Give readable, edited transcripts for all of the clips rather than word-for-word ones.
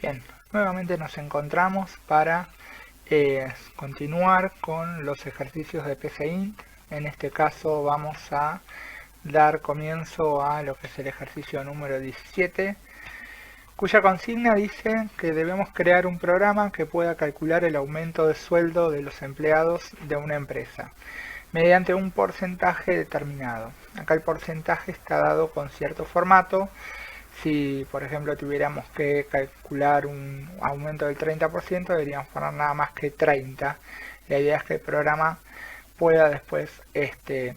Bien, nuevamente nos encontramos para continuar con los ejercicios de PCInt. En este caso vamos a dar comienzo a lo que es el ejercicio número 17, cuya consigna dice que debemos crear un programa que pueda calcular el aumento de sueldo de los empleados de una empresa mediante un porcentaje determinado. Acá el porcentaje está dado con cierto formato. Si, por ejemplo, tuviéramos que calcular un aumento del 30%, deberíamos poner nada más que 30. La idea es que el programa pueda después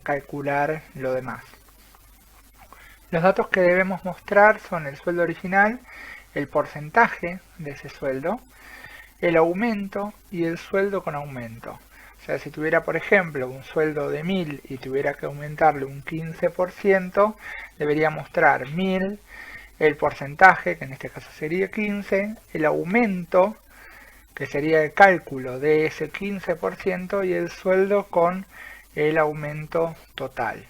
calcular lo demás. Los datos que debemos mostrar son el sueldo original, el porcentaje de ese sueldo, el aumento y el sueldo con aumento. O sea, si tuviera, por ejemplo, un sueldo de 1000 y tuviera que aumentarle un 15%, debería mostrar 1000, el porcentaje, que en este caso sería 15, el aumento, que sería el cálculo de ese 15%, y el sueldo con el aumento total.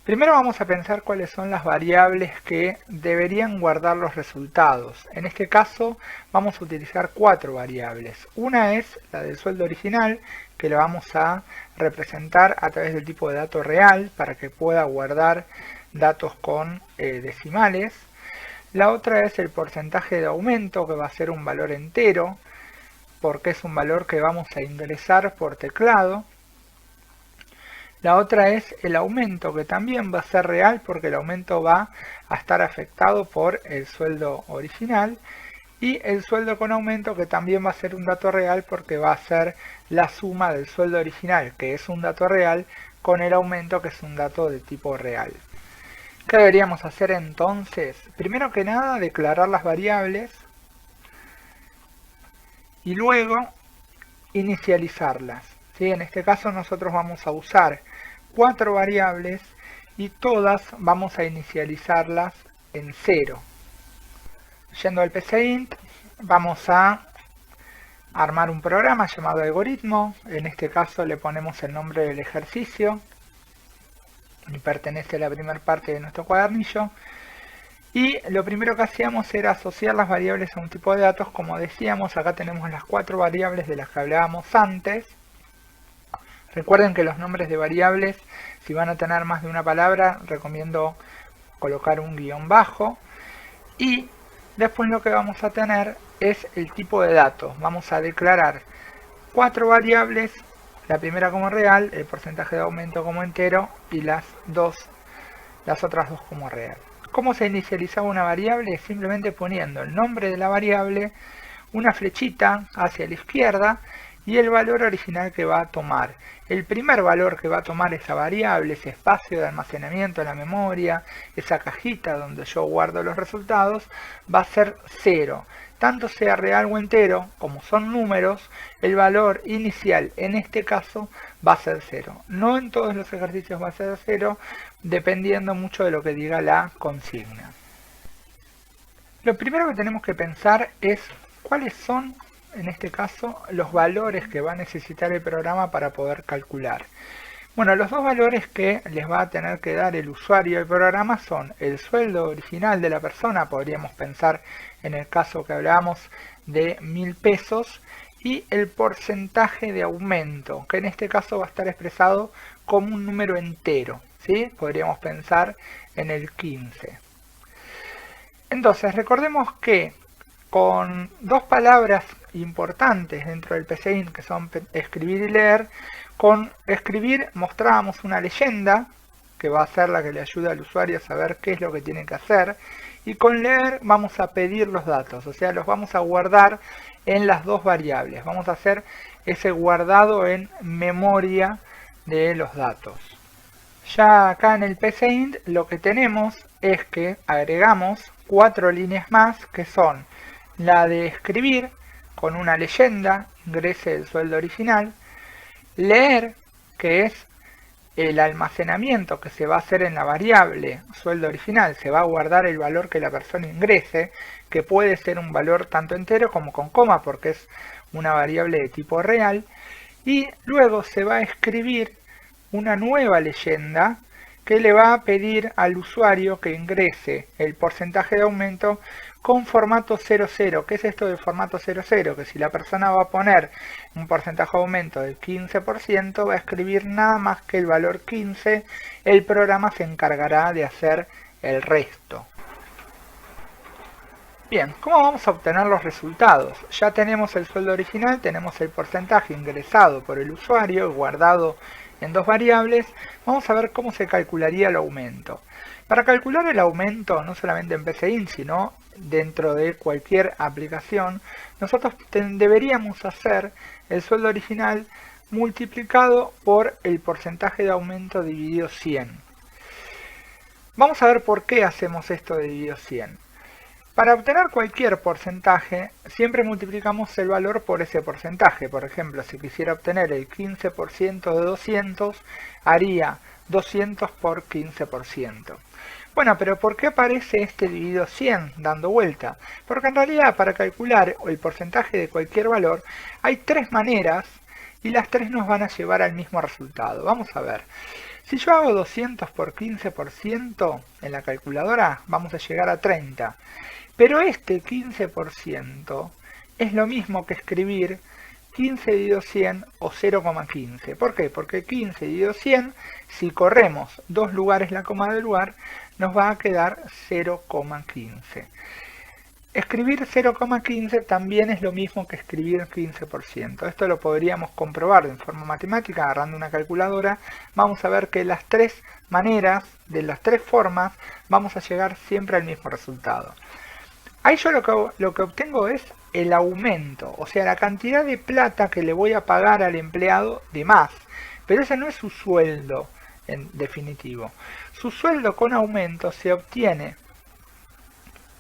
Primero vamos a pensar cuáles son las variables que deberían guardar los resultados. En este caso vamos a utilizar 4 variables. Una es la del sueldo original, que lo vamos a representar a través del tipo de dato real para que pueda guardar datos con decimales. La otra es el porcentaje de aumento, que va a ser un valor entero, porque es un valor que vamos a ingresar por teclado. La otra es el aumento, que también va a ser real porque el aumento va a estar afectado por el sueldo original. Y el sueldo con aumento, que también va a ser un dato real porque va a ser la suma del sueldo original, que es un dato real, con el aumento, que es un dato de tipo real. ¿Qué deberíamos hacer entonces? Primero que nada, declarar las variables y luego inicializarlas. ¿Sí? En este caso nosotros vamos a usar 4 variables y todas vamos a inicializarlas en 0. Yendo al PCInt, vamos a armar un programa llamado algoritmo. En este caso le ponemos el nombre del ejercicio y pertenece a la primera parte de nuestro cuadernillo. Y lo primero que hacíamos era asociar las variables a un tipo de datos. Como decíamos, acá tenemos las 4 variables de las que hablábamos antes. Recuerden que los nombres de variables, si van a tener más de una palabra, recomiendo colocar un guión bajo. Y después lo que vamos a tener es el tipo de datos. Vamos a declarar 4 variables, la primera como real, el porcentaje de aumento como entero y las otras dos como real. ¿Cómo se inicializaba una variable? Simplemente poniendo el nombre de la variable, una flechita hacia la izquierda y el valor original que va a tomar. El primer valor que va a tomar esa variable, ese espacio de almacenamiento en la memoria, esa cajita donde yo guardo los resultados, va a ser 0. Tanto sea real o entero, como son números, el valor inicial en este caso va a ser 0. No en todos los ejercicios va a ser 0, dependiendo mucho de lo que diga la consigna. Lo primero que tenemos que pensar es cuáles son, en este caso, los valores que va a necesitar el programa para poder calcular. Bueno, los dos valores que les va a tener que dar el usuario del programa son el sueldo original de la persona, podríamos pensar en el caso que hablábamos de 1000 pesos, y el porcentaje de aumento, que en este caso va a estar expresado como un número entero, ¿sí? Podríamos pensar en el 15. Entonces, recordemos que con dos palabras importantes dentro del PCInt, que son escribir y leer, con escribir mostrábamos una leyenda, que va a ser la que le ayuda al usuario a saber qué es lo que tiene que hacer, y con leer vamos a pedir los datos, o sea, los vamos a guardar en las dos variables. Vamos a hacer ese guardado en memoria de los datos. Ya acá en el PCInt lo que tenemos es que agregamos 4 líneas más, que son la de escribir con una leyenda, ingrese el sueldo original, leer, que es el almacenamiento que se va a hacer en la variable sueldo original, se va a guardar el valor que la persona ingrese, que puede ser un valor tanto entero como con coma, porque es una variable de tipo real, y luego se va a escribir una nueva leyenda, que le va a pedir al usuario que ingrese el porcentaje de aumento con formato 00. ¿Qué es esto del formato 00? Que si la persona va a poner un porcentaje de aumento del 15%, va a escribir nada más que el valor 15, el programa se encargará de hacer el resto. Bien, ¿cómo vamos a obtener los resultados? Ya tenemos el sueldo original, tenemos el porcentaje ingresado por el usuario, guardado en dos variables. Vamos a ver cómo se calcularía el aumento. Para calcular el aumento, no solamente en PCIN, sino dentro de cualquier aplicación, nosotros deberíamos hacer el sueldo original multiplicado por el porcentaje de aumento dividido 100. Vamos a ver por qué hacemos esto de dividido 100. Para obtener cualquier porcentaje, siempre multiplicamos el valor por ese porcentaje. Por ejemplo, si quisiera obtener el 15% de 200, haría 200 por 15%. Bueno, pero ¿por qué aparece este dividido 100 dando vuelta? Porque en realidad para calcular el porcentaje de cualquier valor hay tres maneras y las tres nos van a llevar al mismo resultado. Vamos a ver. Si yo hago 200 por 15% en la calculadora, vamos a llegar a 30. Pero este 15% es lo mismo que escribir 15 dividido 100 o 0,15. ¿Por qué? Porque 15 dividido 100, si corremos dos lugares la coma del lugar, nos va a quedar 0,15. Escribir 0,15 también es lo mismo que escribir 15%. Esto lo podríamos comprobar de forma matemática agarrando una calculadora. Vamos a ver que las tres maneras, de las tres formas, vamos a llegar siempre al mismo resultado. Ahí yo lo que obtengo es el aumento, o sea, la cantidad de plata que le voy a pagar al empleado de más. Pero ese no es su sueldo en definitivo. Su sueldo con aumento se obtiene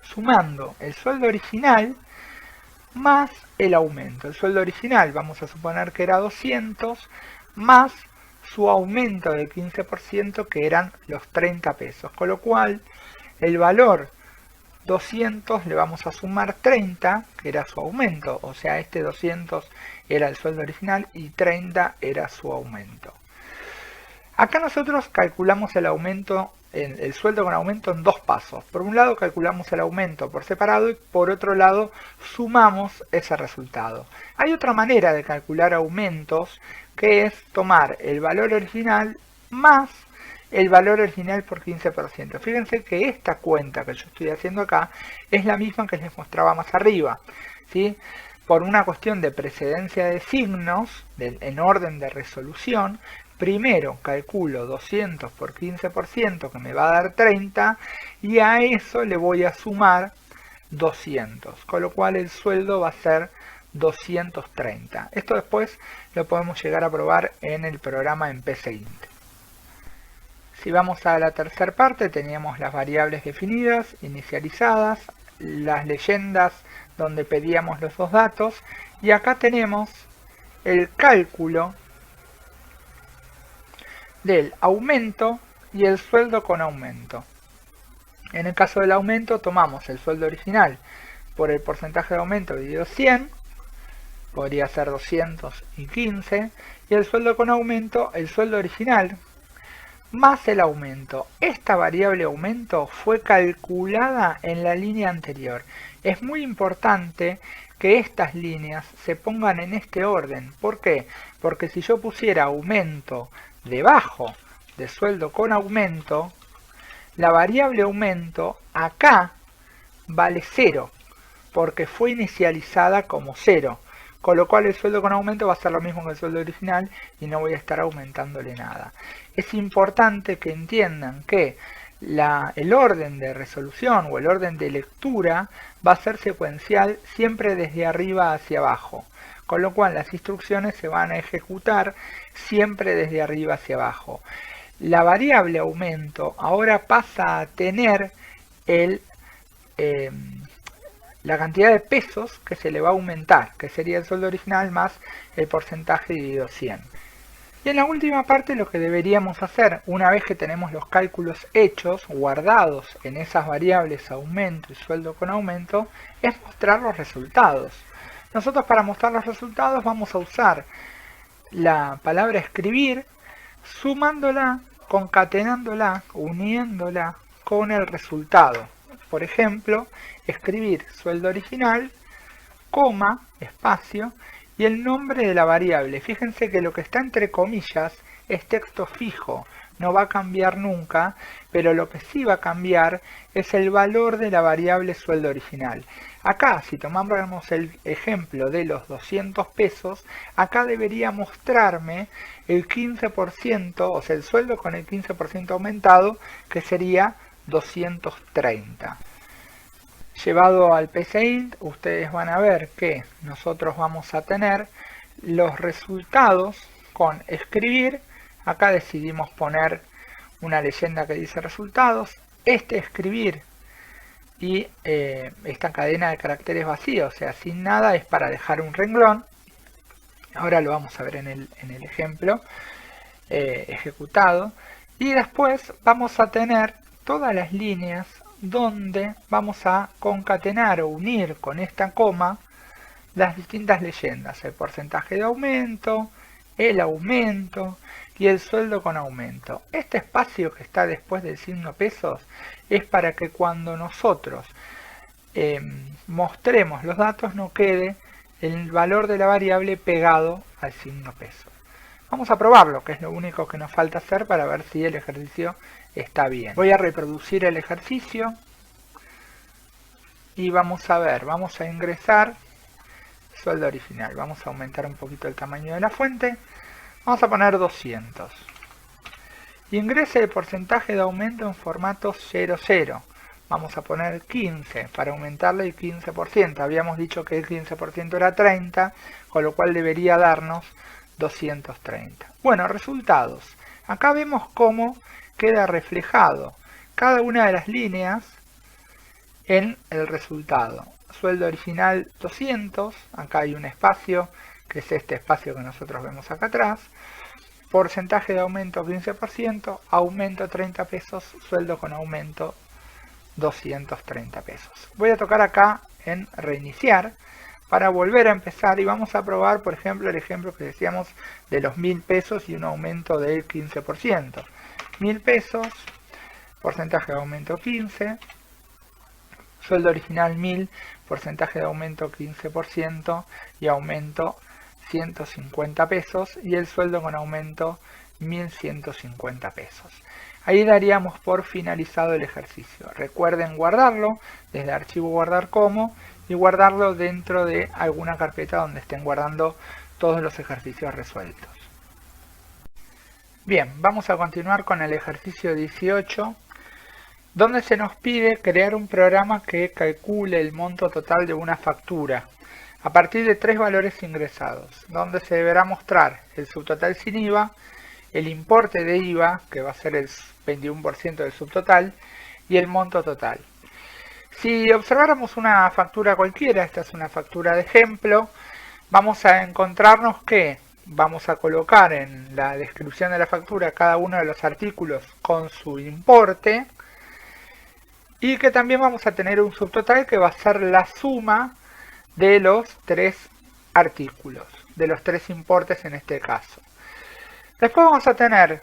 sumando el sueldo original más el aumento. El sueldo original vamos a suponer que era 200 más su aumento del 15% que eran los 30 pesos. Con lo cual el valor 200 le vamos a sumar 30, que era su aumento, o sea, este 200 era el sueldo original y 30 era su aumento. Acá nosotros calculamos el aumento, el sueldo con aumento en dos pasos. Por un lado calculamos el aumento por separado y por otro lado sumamos ese resultado. Hay otra manera de calcular aumentos que es tomar el valor original más el valor original por 15%. Fíjense que esta cuenta que yo estoy haciendo acá es la misma que les mostraba más arriba, ¿sí? Por una cuestión de precedencia de signos, en orden de resolución, primero calculo 200 por 15% que me va a dar 30 y a eso le voy a sumar 200, con lo cual el sueldo va a ser 230. Esto después lo podemos llegar a probar en el programa en PCInt. Si vamos a la tercera parte, teníamos las variables definidas, inicializadas, las leyendas donde pedíamos los dos datos, y acá tenemos el cálculo del aumento y el sueldo con aumento. En el caso del aumento tomamos el sueldo original por el porcentaje de aumento dividido 100, podría ser 215, y el sueldo con aumento, el sueldo original, más el aumento. Esta variable aumento fue calculada en la línea anterior. Es muy importante que estas líneas se pongan en este orden. ¿Por qué? Porque si yo pusiera aumento debajo de sueldo con aumento, la variable aumento acá vale 0, porque fue inicializada como 0. Con lo cual el sueldo con aumento va a ser lo mismo que el sueldo original y no voy a estar aumentándole nada. Es importante que entiendan que el orden de resolución o el orden de lectura va a ser secuencial siempre desde arriba hacia abajo. Con lo cual las instrucciones se van a ejecutar siempre desde arriba hacia abajo. La variable aumento ahora pasa a tener la cantidad de pesos que se le va a aumentar, que sería el sueldo original más el porcentaje dividido 100. Y en la última parte lo que deberíamos hacer, una vez que tenemos los cálculos hechos, guardados en esas variables aumento y sueldo con aumento, es mostrar los resultados. Nosotros para mostrar los resultados vamos a usar la palabra escribir, sumándola concatenándola, uniéndola con el resultado. Por ejemplo, escribir sueldo original, coma, espacio, y el nombre de la variable. Fíjense que lo que está entre comillas es texto fijo, no va a cambiar nunca, pero lo que sí va a cambiar es el valor de la variable sueldo original. Acá, si tomamos el ejemplo de los 200 pesos, acá debería mostrarme el 15%, o sea, el sueldo con el 15% aumentado, que sería 230. Llevado al PCInt, ustedes van a ver que nosotros vamos a tener los resultados con escribir. Acá decidimos poner una leyenda que dice resultados. Este escribir y esta cadena de caracteres vacíos, o sea, sin nada, es para dejar un renglón. Ahora lo vamos a ver en el ejemplo ejecutado. Y después vamos a tener todas las líneas donde vamos a concatenar o unir con esta coma las distintas leyendas, el porcentaje de aumento, el aumento y el sueldo con aumento. Este espacio que está después del signo pesos es para que cuando nosotros mostremos los datos no quede el valor de la variable pegado al signo pesos. Vamos a probarlo, que es lo único que nos falta hacer para ver si el ejercicio está bien. Voy a reproducir el ejercicio y vamos a ver, vamos a ingresar sueldo original. Vamos a aumentar un poquito el tamaño de la fuente. Vamos a poner 200. Ingrese el porcentaje de aumento en formato 00. Vamos a poner 15 para aumentarle el 15%. Habíamos dicho que el 15% era 30, con lo cual debería darnos 230. Bueno, resultados. Acá vemos cómo queda reflejado cada una de las líneas en el resultado. Sueldo original 200, acá hay un espacio, que es este espacio que nosotros vemos acá atrás. Porcentaje de aumento 15%, aumento 30 pesos, sueldo con aumento 230 pesos. Voy a tocar acá en reiniciar para volver a empezar y vamos a probar, por ejemplo, el ejemplo que decíamos de los 1000 pesos y un aumento del 15%. 1000 pesos, porcentaje de aumento 15, sueldo original 1000, porcentaje de aumento 15% y aumento 150 pesos y el sueldo con aumento 1150 pesos. Ahí daríamos por finalizado el ejercicio. Recuerden guardarlo desde archivo guardar como y guardarlo dentro de alguna carpeta donde estén guardando todos los ejercicios resueltos. Bien, vamos a continuar con el ejercicio 18, donde se nos pide crear un programa que calcule el monto total de una factura a partir de 3 valores ingresados, donde se deberá mostrar el subtotal sin IVA, el importe de IVA, que va a ser el 21% del subtotal, y el monto total. Si observáramos una factura cualquiera, esta es una factura de ejemplo, vamos a encontrarnos que vamos a colocar en la descripción de la factura cada uno de los artículos con su importe, y que también vamos a tener un subtotal que va a ser la suma de los 3 artículos, de los 3 importes en este caso. Después vamos a tener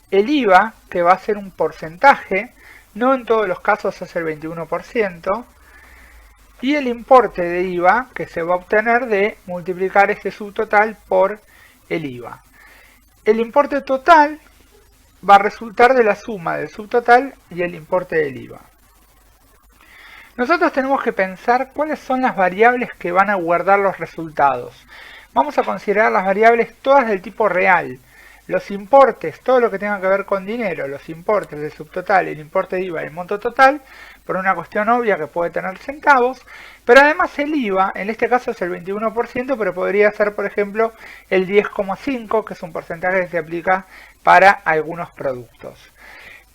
el IVA, que va a ser un porcentaje, no en todos los casos es el 21%, y el importe de IVA, que se va a obtener de multiplicar ese subtotal por el IVA. El importe total va a resultar de la suma del subtotal y el importe del IVA. Nosotros tenemos que pensar cuáles son las variables que van a guardar los resultados. Vamos a considerar las variables todas del tipo real. Los importes, todo lo que tenga que ver con dinero, los importes del subtotal, el importe de IVA y el monto total, por una cuestión obvia que puede tener centavos, pero además el IVA, en este caso es el 21%, pero podría ser, por ejemplo, el 10,5%, que es un porcentaje que se aplica para algunos productos.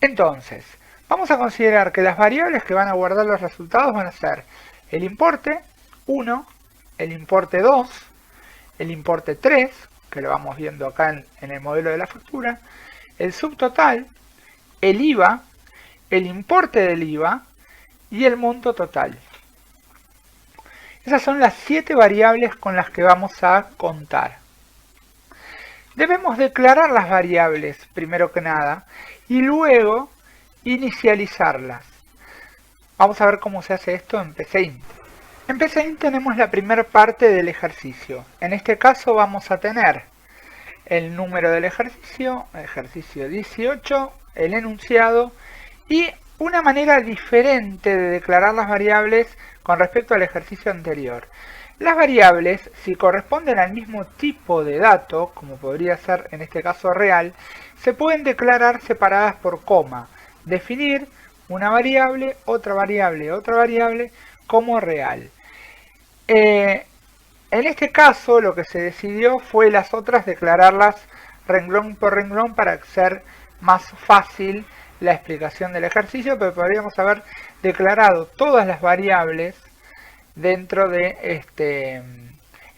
Entonces, vamos a considerar que las variables que van a guardar los resultados van a ser el importe 1, el importe 2, el importe 3, que lo vamos viendo acá en el modelo de la factura, el subtotal, el IVA, el importe del IVA y el monto total. Esas son las 7 variables con las que vamos a contar. Debemos declarar las variables primero que nada y luego inicializarlas. Vamos a ver cómo se hace esto en PCInt. En PCInt tenemos la primera parte del ejercicio. En este caso vamos a tener el número del ejercicio 18, el enunciado y una manera diferente de declarar las variables con respecto al ejercicio anterior. Las variables, si corresponden al mismo tipo de dato, como podría ser en este caso real, se pueden declarar separadas por coma. Definir una variable, otra variable como real. En este caso lo que se decidió fue las otras declararlas renglón por renglón para hacer más fácil la explicación del ejercicio, pero podríamos haber declarado todas las variables dentro de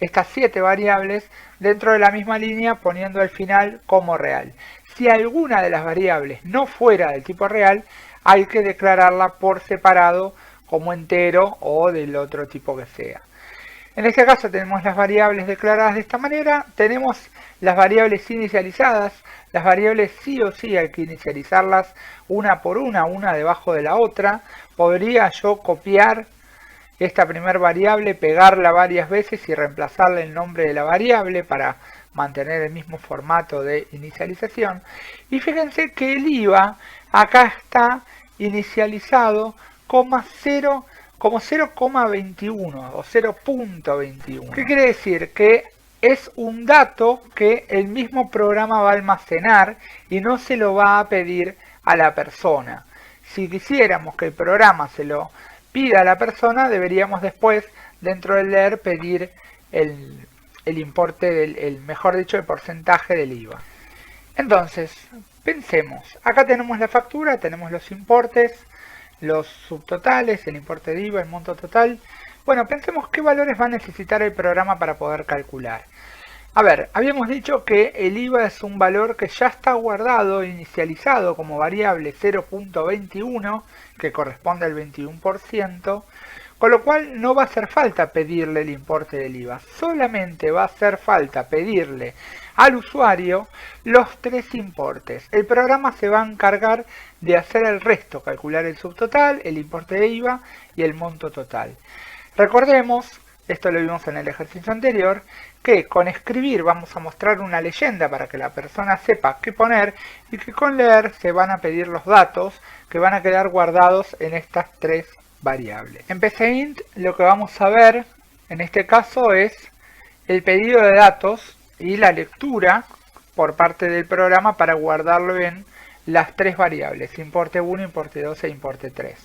estas 7 variables dentro de la misma línea, poniendo al final como real. Si alguna de las variables no fuera del tipo real, hay que declararla por separado como entero o del otro tipo que sea. En este caso tenemos las variables declaradas de esta manera, tenemos las variables inicializadas. Las variables sí o sí hay que inicializarlas una por una debajo de la otra. Podría yo copiar esta primera variable, pegarla varias veces y reemplazarle el nombre de la variable para mantener el mismo formato de inicialización. Y fíjense que el IVA acá está inicializado como 0,21 o 0.21. ¿Qué quiere decir? Que es un dato que el mismo programa va a almacenar y no se lo va a pedir a la persona. Si quisiéramos que el programa se lo pida a la persona, deberíamos después, dentro del leer, pedir el importe, mejor dicho, el porcentaje del IVA. Entonces, pensemos. Acá tenemos la factura, tenemos los importes, los subtotales, el importe de IVA, el monto total. Bueno, pensemos qué valores va a necesitar el programa para poder calcular. A ver, habíamos dicho que el IVA es un valor que ya está guardado, inicializado como variable 0.21, que corresponde al 21%, con lo cual no va a hacer falta pedirle el importe del IVA, solamente va a hacer falta pedirle al usuario los 3 importes. El programa se va a encargar de hacer el resto, calcular el subtotal, el importe de IVA y el monto total. Recordemos, esto lo vimos en el ejercicio anterior, que con escribir vamos a mostrar una leyenda para que la persona sepa qué poner y que con leer se van a pedir los datos que van a quedar guardados en estas 3 variables. En PCInt lo que vamos a ver en este caso es el pedido de datos y la lectura por parte del programa para guardarlo en las 3 variables, importe 1, importe 2 e importe 3.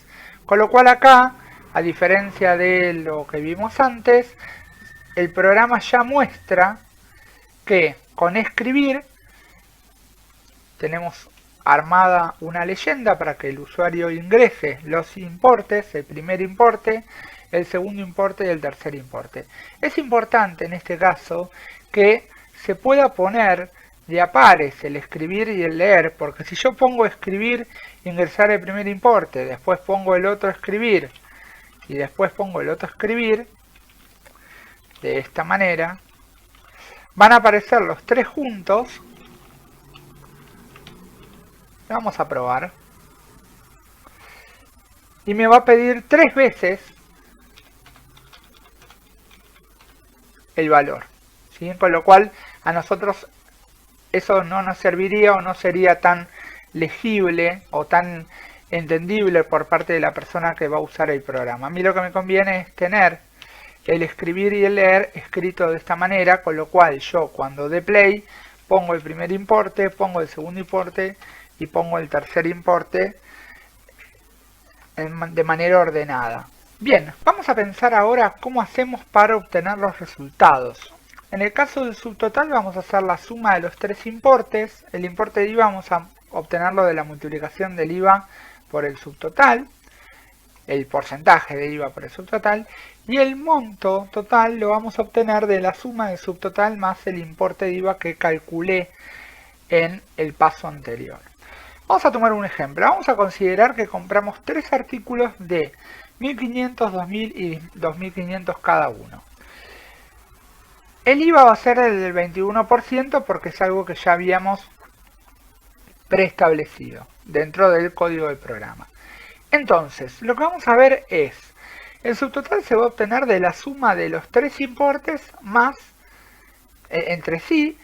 Con lo cual acá, a diferencia de lo que vimos antes, el programa ya muestra que con escribir tenemos armada una leyenda para que el usuario ingrese los importes, el primer importe, el segundo importe y el tercer importe. Es importante en este caso que se pueda poner de a pares el escribir y el leer, porque si yo pongo escribir, ingresar el primer importe, después pongo el otro escribir y después pongo el otro escribir, de esta manera, van a aparecer los 3 juntos. Vamos a probar. Y me va a pedir 3 veces el valor, ¿sí? Con lo cual a nosotros eso no nos serviría o no sería tan legible o tan entendible por parte de la persona que va a usar el programa. A mí lo que me conviene es tener el escribir y el leer escrito de esta manera, con lo cual yo cuando dé play pongo el primer importe, pongo el segundo importe y pongo el tercer importe de manera ordenada. Bien, vamos a pensar ahora cómo hacemos para obtener los resultados. En el caso del subtotal vamos a hacer la suma de los 3 importes. El importe de IVA vamos a obtenerlo de la multiplicación del IVA por el subtotal, el porcentaje de IVA por el subtotal, y el monto total lo vamos a obtener de la suma del subtotal más el importe de IVA que calculé en el paso anterior. Vamos a tomar un ejemplo. Vamos a considerar que compramos 3 artículos de 1.500, 2.000 y 2.500 cada uno. El IVA va a ser el del 21% porque es algo que ya habíamos preestablecido dentro del código del programa. Entonces, lo que vamos a ver es, el subtotal se va a obtener de la suma de los tres importes más entre sí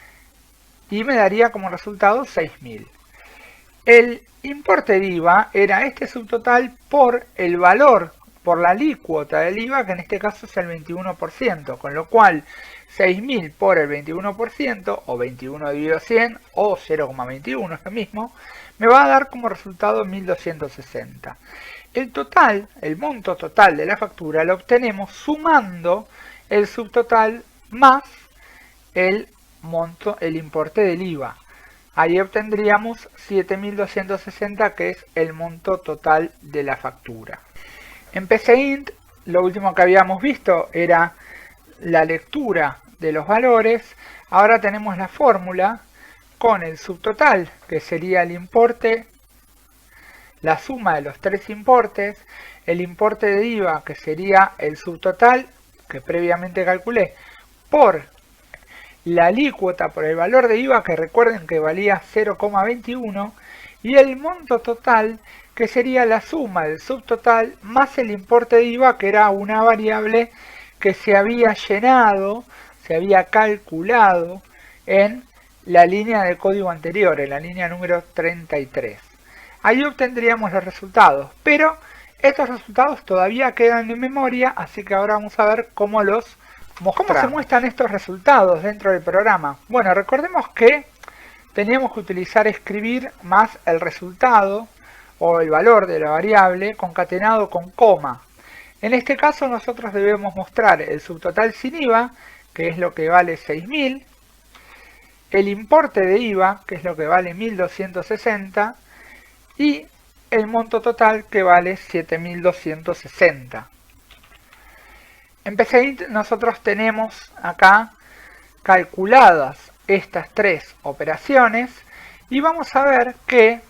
y me daría como resultado 6.000. El importe de IVA era este subtotal por el valor, por la alícuota del IVA, que en este caso es el 21%, con lo cual 6.000 por el 21%, o 21 dividido 100, o 0,21, es lo mismo, me va a dar como resultado 1.260. El total, el monto total de la factura lo obtenemos sumando el subtotal más el monto, el importe del IVA. Ahí obtendríamos 7.260, que es el monto total de la factura. En PCInt, lo último que habíamos visto era la lectura de los valores. Ahora tenemos la fórmula con el subtotal, que sería el importe, la suma de los tres importes, el importe de IVA, que sería el subtotal que previamente calculé, por la alícuota, por el valor de IVA, que recuerden que valía 0,21, y el monto total, que sería la suma del subtotal más el importe de IVA, que era una variable que se había llenado, se había calculado en la línea de código anterior, en la línea número 33. Ahí obtendríamos los resultados, pero estos resultados todavía quedan en memoria, así que ahora vamos a ver cómo los mostramos. ¿Cómo se muestran estos resultados dentro del programa? Bueno, recordemos que teníamos que utilizar escribir más el resultado o el valor de la variable concatenado con coma. En este caso nosotros debemos mostrar el subtotal sin IVA, que es lo que vale 6.000, el importe de IVA, que es lo que vale 1.260, y el monto total, que vale 7.260. En PCInt nosotros tenemos acá calculadas estas tres operaciones y vamos a ver que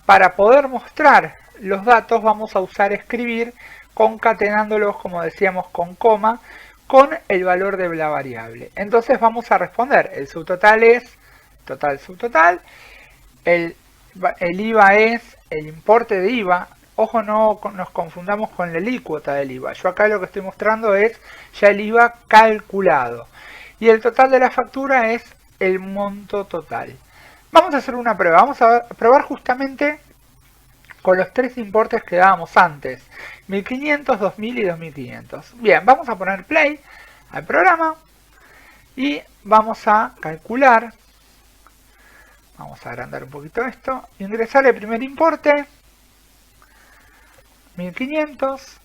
para poder mostrar los datos vamos a usar escribir concatenándolos, como decíamos, con coma, con el valor de la variable. Entonces vamos a responder, el subtotal es total subtotal, el IVA es el importe de IVA. Ojo, no nos confundamos con la alícuota del IVA. Yo acá lo que estoy mostrando es ya el IVA calculado. Y el total de la factura es el monto total. Vamos a hacer una prueba. Vamos a probar justamente con los tres importes que dábamos antes. 1500, 2000 y 2500. Bien, vamos a poner play al programa y vamos a calcular. Vamos a agrandar un poquito esto. Ingresar el primer importe, 1500,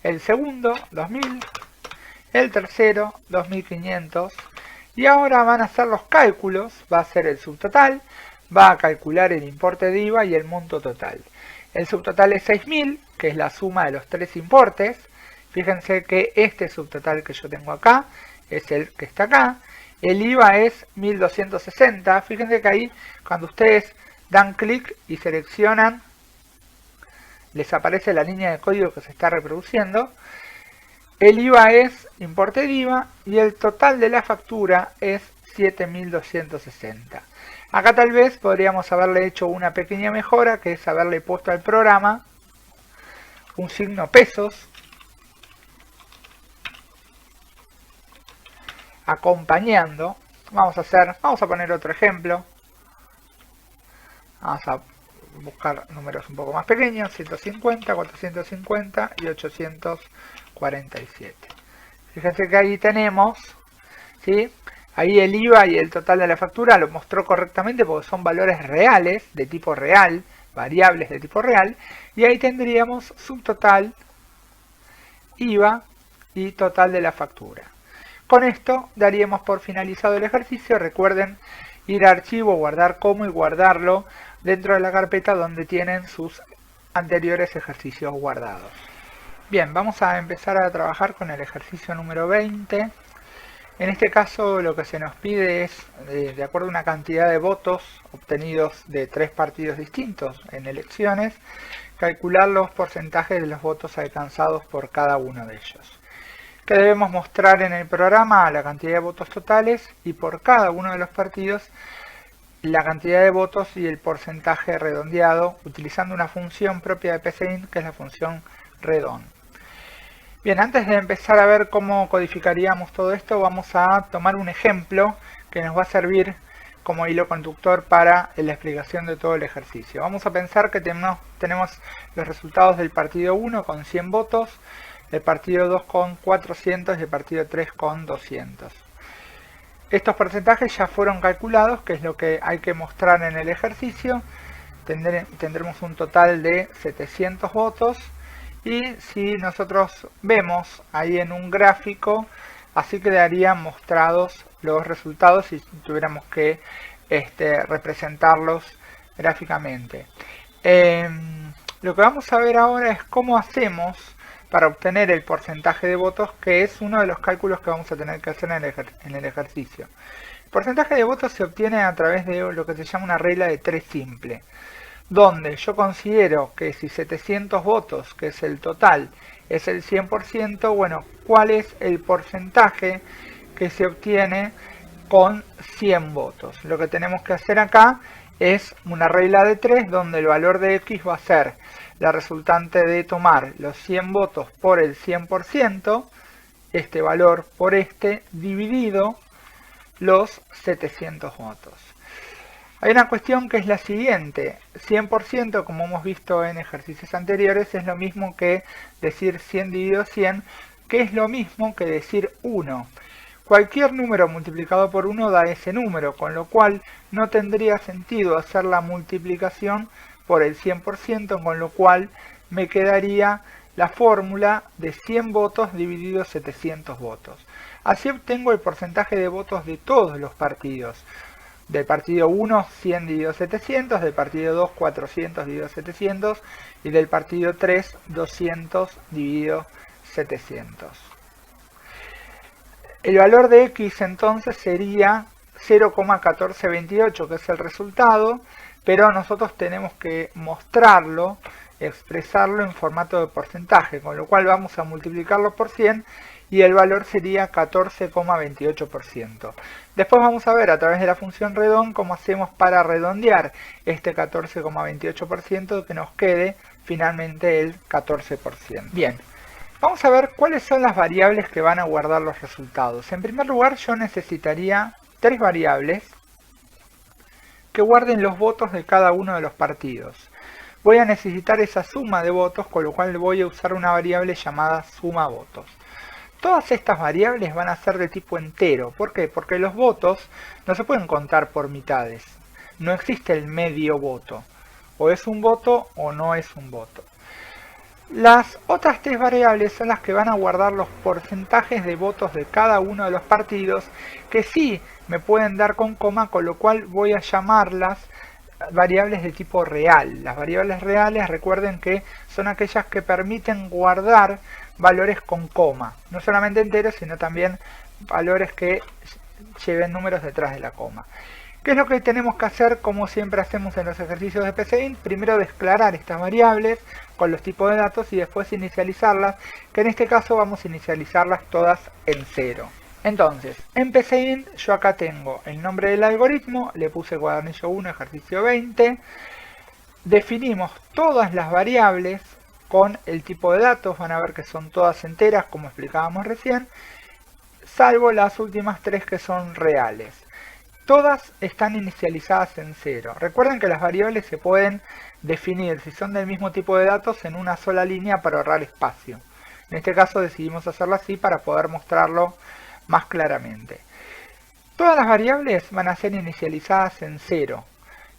el segundo, 2000, el tercero, 2500, y ahora van a hacer los cálculos, va a ser el subtotal, va a calcular el importe de IVA y el monto total. El subtotal es 6.000, que es la suma de los tres importes. Fíjense que este subtotal que yo tengo acá es el que está acá. El IVA es 1.260, fíjense que ahí cuando ustedes dan clic y seleccionan, les aparece la línea de código que se está reproduciendo. El IVA es importe de IVA y el total de la factura es 7.260. Acá tal vez podríamos haberle hecho una pequeña mejora, que es haberle puesto al programa un signo pesos acompañando. Vamos a poner otro ejemplo. Vamos a buscar números un poco más pequeños, 150, 450 y 847. Fíjense que ahí tenemos, ¿sí? Ahí el IVA y el total de la factura lo mostró correctamente porque son valores reales, de tipo real, variables de tipo real, y ahí tendríamos subtotal, IVA y total de la factura. Con esto daríamos por finalizado el ejercicio. Recuerden ir a archivo, guardar como y guardarlo dentro de la carpeta donde tienen sus anteriores ejercicios guardados. Bien, vamos a empezar a trabajar con el ejercicio número 20. En este caso lo que se nos pide es, de acuerdo a una cantidad de votos obtenidos de tres partidos distintos en elecciones, calcular los porcentajes de los votos alcanzados por cada uno de ellos. que debemos mostrar en el programa la cantidad de votos totales y por cada uno de los partidos la cantidad de votos y el porcentaje redondeado utilizando una función propia de PCInt, que es la función redon. Bien, antes de empezar a ver cómo codificaríamos todo esto, vamos a tomar un ejemplo que nos va a servir como hilo conductor para la explicación de todo el ejercicio. Vamos a pensar que tenemos los resultados del partido 1 con 100 votos, el partido 2 con 400 y el partido 3 con 200. Estos porcentajes ya fueron calculados, que es lo que hay que mostrar en el ejercicio. Tendremos un total de 700 votos y si nosotros vemos ahí en un gráfico, así quedarían mostrados los resultados si tuviéramos que representarlos gráficamente. Lo que vamos a ver ahora es cómo hacemos para obtener el porcentaje de votos, que es uno de los cálculos que vamos a tener que hacer en el ejercicio. El porcentaje de votos se obtiene a través de lo que se llama una regla de 3 simple, donde yo considero que si 700 votos, que es el total, es el 100%, bueno, ¿cuál es el porcentaje que se obtiene con 100 votos? Lo que tenemos que hacer acá es una regla de 3, donde el valor de X va a ser la resultante de tomar los 100 votos por el 100%, este valor por dividido los 700 votos. Hay una cuestión que es la siguiente: 100%, como hemos visto en ejercicios anteriores, es lo mismo que decir 100 dividido 100, que es lo mismo que decir 1. Cualquier número multiplicado por 1 da ese número, con lo cual no tendría sentido hacer la multiplicación por el 100%, con lo cual me quedaría la fórmula de 100 votos dividido 700 votos. Así obtengo el porcentaje de votos de todos los partidos. Del partido 1, 100 dividido 700, del partido 2, 400 dividido 700 y del partido 3, 200 dividido 700. El valor de X entonces sería 0,1428, que es el resultado, pero nosotros tenemos que mostrarlo, expresarlo en formato de porcentaje, con lo cual vamos a multiplicarlo por 100 y el valor sería 14,28%. Después vamos a ver a través de la función redon cómo hacemos para redondear este 14,28%, que nos quede finalmente el 14%. Bien, vamos a ver cuáles son las variables que van a guardar los resultados. En primer lugar, yo necesitaría 3 variables que guarden los votos de cada uno de los partidos. Voy a necesitar esa suma de votos, con lo cual voy a usar una variable llamada suma votos. Todas estas variables van a ser de tipo entero. ¿Por qué? Porque los votos no se pueden contar por mitades. No existe el medio voto. O es un voto o no es un voto. Las otras 3 variables son las que van a guardar los porcentajes de votos de cada uno de los partidos, que sí me pueden dar con coma, con lo cual voy a llamarlas variables de tipo real. Las variables reales, recuerden que son aquellas que permiten guardar valores con coma, no solamente enteros, sino también valores que lleven números detrás de la coma. ¿Qué es lo que tenemos que hacer, como siempre hacemos en los ejercicios de PCInt? Primero declarar estas variables con los tipos de datos y después inicializarlas, que en este caso vamos a inicializarlas todas en 0. Entonces, en PCInt yo acá tengo el nombre del algoritmo, le puse cuadernillo 1, ejercicio 20, definimos todas las variables con el tipo de datos, van a ver que son todas enteras como explicábamos recién, salvo las últimas 3 que son reales. Todas están inicializadas en 0. Recuerden que las variables se pueden definir, si son del mismo tipo de datos, en una sola línea para ahorrar espacio. En este caso decidimos hacerlo así para poder mostrarlo más claramente. Todas las variables van a ser inicializadas en 0.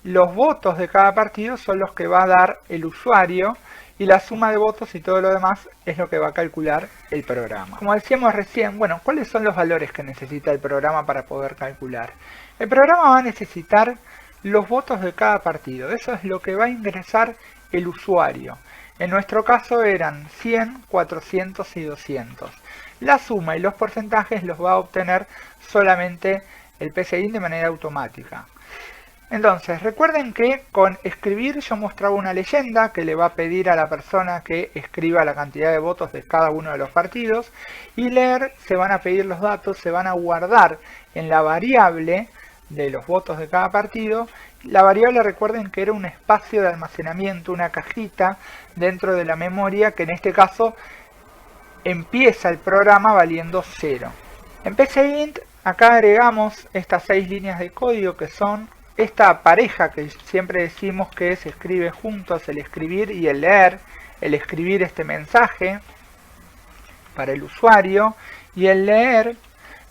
Los votos de cada partido son los que va a dar el usuario y la suma de votos y todo lo demás es lo que va a calcular el programa. Como decíamos recién, bueno, ¿cuáles son los valores que necesita el programa para poder calcular? El programa va a necesitar los votos de cada partido. Eso es lo que va a ingresar el usuario. En nuestro caso eran 100, 400 y 200. La suma y los porcentajes los va a obtener solamente el PCInt de manera automática. Entonces, recuerden que con escribir yo mostraba una leyenda que le va a pedir a la persona que escriba la cantidad de votos de cada uno de los partidos, y leer se van a pedir los datos, se van a guardar en la variable de los votos de cada partido. La variable, recuerden que era un espacio de almacenamiento, una cajita dentro de la memoria, que en este caso empieza el programa valiendo 0. En PCInt acá agregamos estas 6 líneas de código que son esta pareja que siempre decimos que se escribe juntos, el escribir y el leer. El escribir este mensaje para el usuario y el leer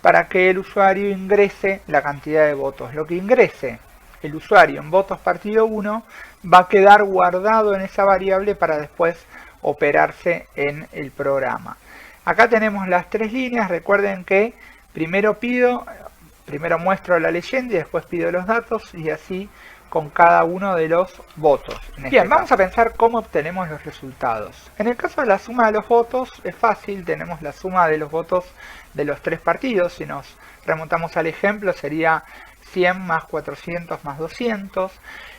para que el usuario ingrese la cantidad de votos. Lo que ingrese el usuario en votos partido 1 va a quedar guardado en esa variable para después operarse en el programa. Acá tenemos las 3 líneas. Recuerden que primero muestro la leyenda y después pido los datos, y así con cada uno de los votos. Bien, vamos a pensar cómo obtenemos los resultados. En el caso de la suma de los votos es fácil, tenemos la suma de los votos de los 3 partidos. Si nos remontamos al ejemplo sería 100 más 400 más 200.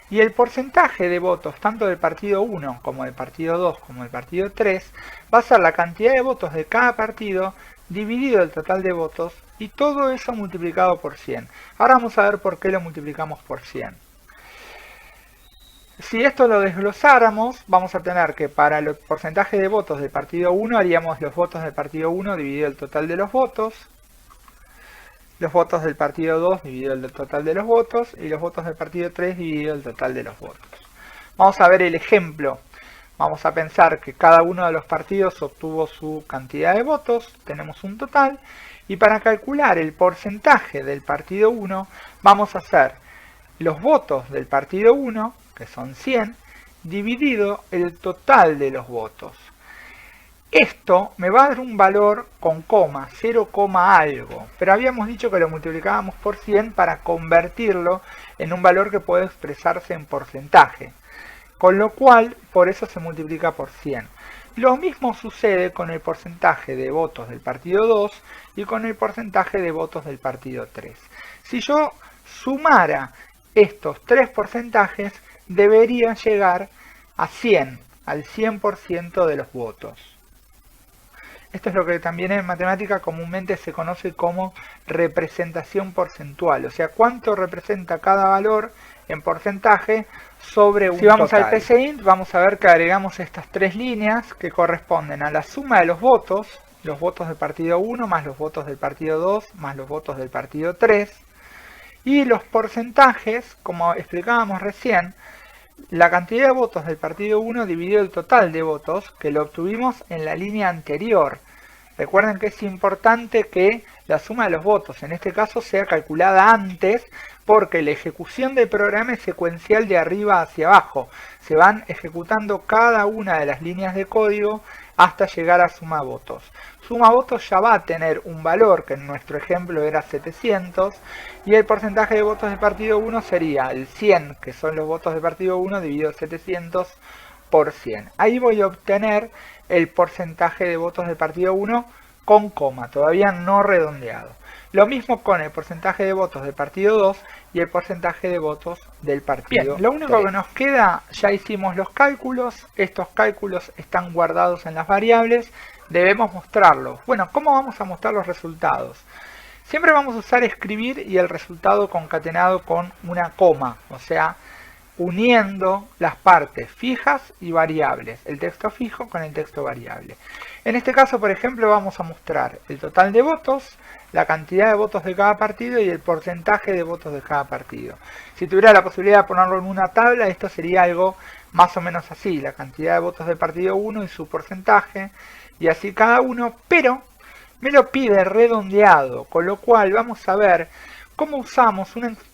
Y el porcentaje de votos tanto del partido 1 como del partido 2 como del partido 3 va a ser la cantidad de votos de cada partido dividido el total de votos, y todo eso multiplicado por 100. Ahora vamos a ver por qué lo multiplicamos por 100. Si esto lo desglosáramos, vamos a tener que para el porcentaje de votos del partido 1 haríamos los votos del partido 1 dividido el total de los votos del partido 2 dividido el total de los votos, y los votos del partido 3 dividido el total de los votos. Vamos a ver el ejemplo. Vamos a pensar que cada uno de los partidos obtuvo su cantidad de votos, tenemos un total, y para calcular el porcentaje del partido 1 vamos a hacer los votos del partido 1, que son 100, dividido el total de los votos. Esto me va a dar un valor con coma, 0, algo, pero habíamos dicho que lo multiplicábamos por 100 para convertirlo en un valor que puede expresarse en porcentaje. Con lo cual, por eso se multiplica por 100. Lo mismo sucede con el porcentaje de votos del partido 2 y con el porcentaje de votos del partido 3. Si yo sumara estos 3 porcentajes, debería llegar a 100, al 100% de los votos. Esto es lo que también en matemática comúnmente se conoce como representación porcentual, o sea, cuánto representa cada valor en porcentaje sobre un total. Si vamos al PCInt, vamos a ver que agregamos estas 3 líneas que corresponden a la suma de los votos del partido 1 más los votos del partido 2 más los votos del partido 3, y los porcentajes, como explicábamos recién, la cantidad de votos del partido 1 dividido el total de votos que lo obtuvimos en la línea anterior. Recuerden que es importante que la suma de los votos en este caso sea calculada antes, porque la ejecución del programa es secuencial de arriba hacia abajo. Se van ejecutando cada una de las líneas de código hasta llegar a suma votos. Suma votos ya va a tener un valor que en nuestro ejemplo era 700, y el porcentaje de votos del partido 1 sería el 100, que son los votos del partido 1 dividido 700 por 100. Ahí voy a obtener el porcentaje de votos del partido 1 con coma, todavía no redondeado. Lo mismo con el porcentaje de votos del partido 2 y el porcentaje de votos del partido 3. Bien, lo único que nos queda, ya hicimos los cálculos, estos cálculos están guardados en las variables, debemos mostrarlos. Bueno, ¿cómo vamos a mostrar los resultados? Siempre vamos a usar escribir y el resultado concatenado con una coma, o sea, uniendo las partes fijas y variables, el texto fijo con el texto variable. En este caso, por ejemplo, vamos a mostrar el total de votos, la cantidad de votos de cada partido y el porcentaje de votos de cada partido. Si tuviera la posibilidad de ponerlo en una tabla, esto sería algo más o menos así, la cantidad de votos del partido 1 y su porcentaje, y así cada uno, pero me lo pide redondeado, con lo cual vamos a ver cómo usamos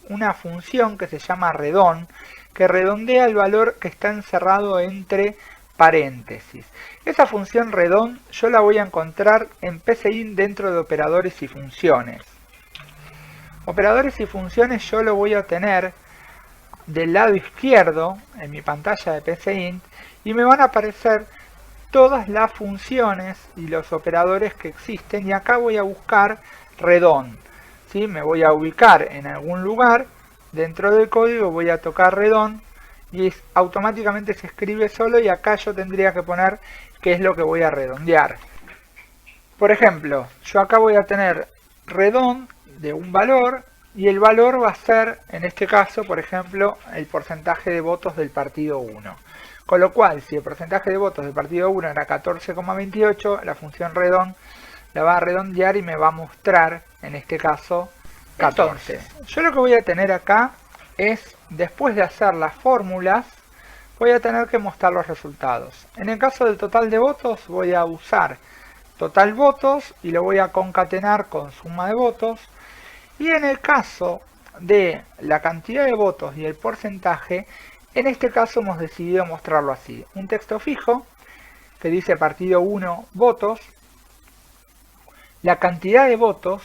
una función que se llama redon, que redondea el valor que está encerrado entre paréntesis. Esa función redon yo la voy a encontrar en PCInt dentro de operadores y funciones. Operadores y funciones yo lo voy a tener del lado izquierdo en mi pantalla de PCInt, y me van a aparecer todas las funciones y los operadores que existen, y acá voy a buscar redon. ¿Sí? Me voy a ubicar en algún lugar dentro del código voy a tocar redón y automáticamente se escribe solo, y acá yo tendría que poner qué es lo que voy a redondear. Por ejemplo, yo acá voy a tener redón de un valor, y el valor va a ser, en este caso, por ejemplo, el porcentaje de votos del partido 1. Con lo cual, si el porcentaje de votos del partido 1 era 14,28, la función redón la va a redondear y me va a mostrar, en este caso, 14. Yo lo que voy a tener acá es, después de hacer las fórmulas, voy a tener que mostrar los resultados. En el caso del total de votos, voy a usar total votos y lo voy a concatenar con suma de votos. Y en el caso de la cantidad de votos y el porcentaje, en este caso hemos decidido mostrarlo así. Un texto fijo que dice partido 1 votos. La cantidad de votos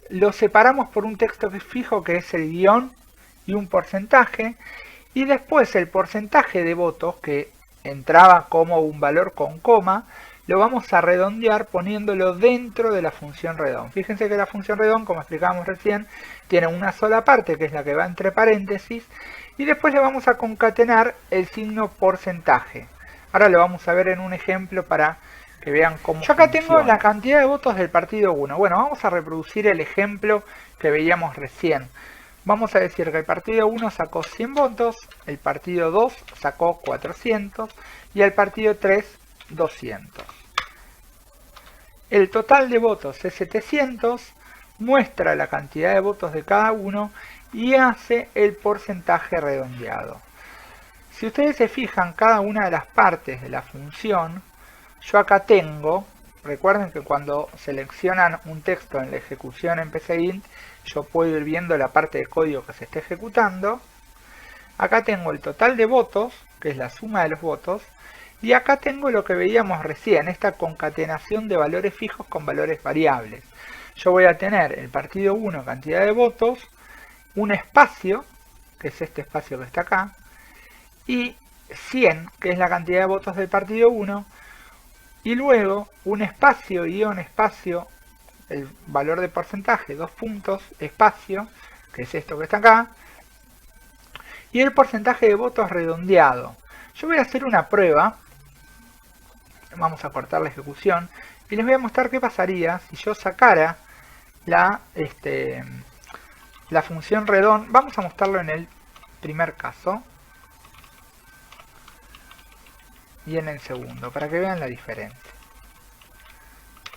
lo separamos por un texto fijo que es el guión y un porcentaje. Y después el porcentaje de votos, que entraba como un valor con coma, lo vamos a redondear poniéndolo dentro de la función redón. Fíjense que la función redón, como explicábamos recién, tiene una sola parte, que es la que va entre paréntesis, y después le vamos a concatenar el signo porcentaje. Ahora lo vamos a ver en un ejemplo para que vean cómo funciona. Yo acá tengo la cantidad de votos del partido 1. Bueno, vamos a reproducir el ejemplo que veíamos recién. Vamos a decir que el partido 1 sacó 100 votos, el partido 2 sacó 400 y el partido 3 200. El total de votos es 700, muestra la cantidad de votos de cada uno y hace el porcentaje redondeado. Si ustedes se fijan cada una de las partes de la función, yo acá tengo, recuerden que cuando seleccionan un texto en la ejecución en PCInt, yo puedo ir viendo la parte de código que se está ejecutando. Acá tengo el total de votos, que es la suma de los votos, y acá tengo lo que veíamos recién, esta concatenación de valores fijos con valores variables. Yo voy a tener el partido 1, cantidad de votos, un espacio, que es este espacio que está acá, y 100, que es la cantidad de votos del partido 1, y luego un espacio, guión, espacio, el valor de porcentaje, 2 puntos, espacio, que es esto que está acá, y el porcentaje de votos redondeado. Yo voy a hacer una prueba, vamos a cortar la ejecución, y les voy a mostrar qué pasaría si yo sacara la función redón. Vamos a mostrarlo en el primer caso y en el segundo, para que vean la diferencia.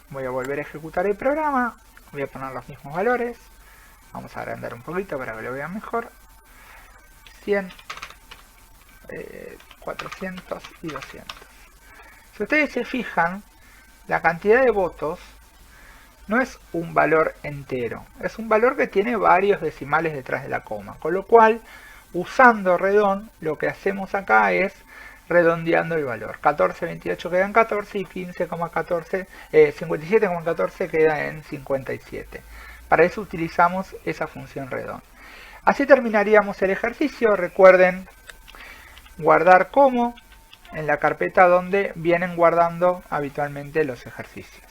Voy a volver a ejecutar el programa, voy a poner los mismos valores, vamos a agrandar un poquito para que lo vean mejor, 100, 400 y 200. Si ustedes se fijan, la cantidad de votos no es un valor entero, es un valor que tiene varios decimales detrás de la coma, con lo cual, usando redón, lo que hacemos acá es redondeando el valor. 14,28 queda en 14 y 57,14 queda en 57. Para eso utilizamos esa función redón. Así terminaríamos el ejercicio. Recuerden guardar como en la carpeta donde vienen guardando habitualmente los ejercicios.